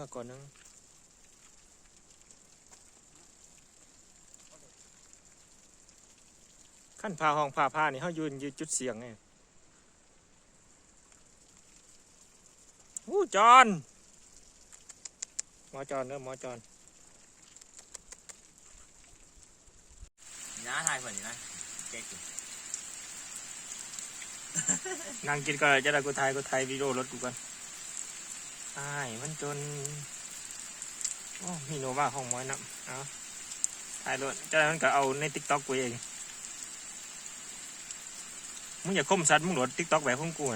มาก่อนนึงขั้นพาห้องผ้านี่เขายืนจุดเสียงไงจอนหมอจอนเด้อหมอจอนน้าทายผลนี่นะเก๊กนั่งกินก็จะได้กูถ่ายวิดีโอรถกูก่อนมันจนมีโนว่าห้องม้อยน้ำเอาถ่ายรถจะได้มันก็เอาในติ๊กต็อกกูเองมึงอย่าคมสัตว์มึงโหลดติ๊กต็อกแบบของกู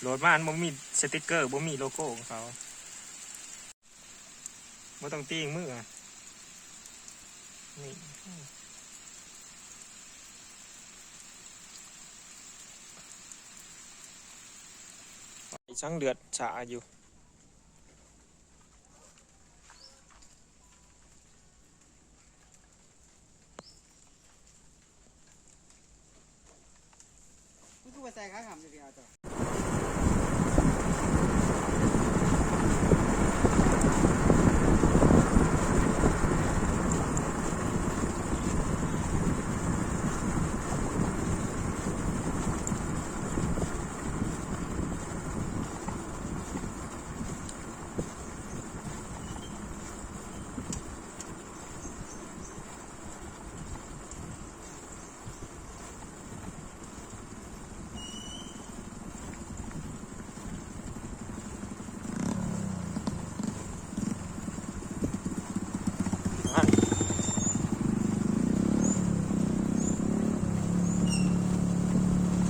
โหลดมาอันบ่มีสติ๊กเกอร์บ่มีโลโก้ของเขาบ่ต้องตีงมือนี่ช่างเดือดฉาอยู่นี่คือว่าใส่ข้าวหำเดียวต่อ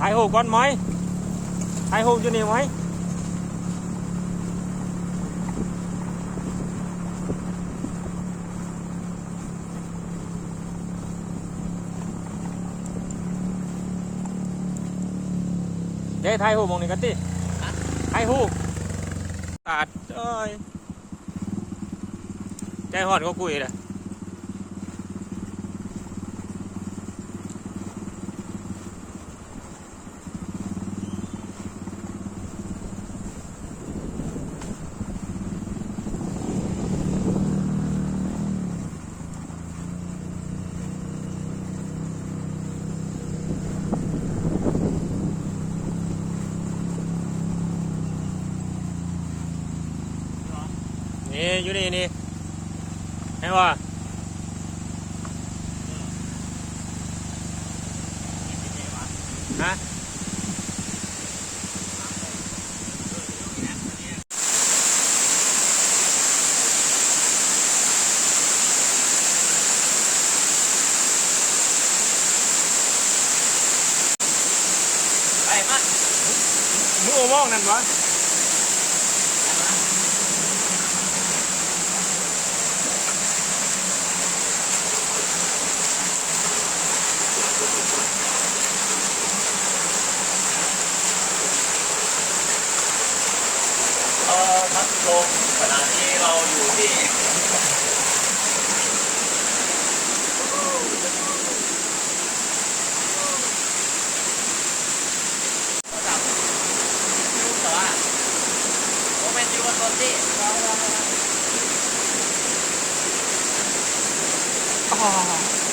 ถ่ายหูก่อนไหมถ่ายหูอยู่นี่ไหมเดี๋ยวถ่ายหูมองนี่กันติถ่ายหูตัดใจหอดก็คุยเลยนี่อยู่นี่ให้ว่าฮะไปมามึงโอมองนั่นวะพัดลมขณะที่เราอยู่ที่จับลูกแต่ว่าโมเมนต์อยู่บนรถที่อ๋อ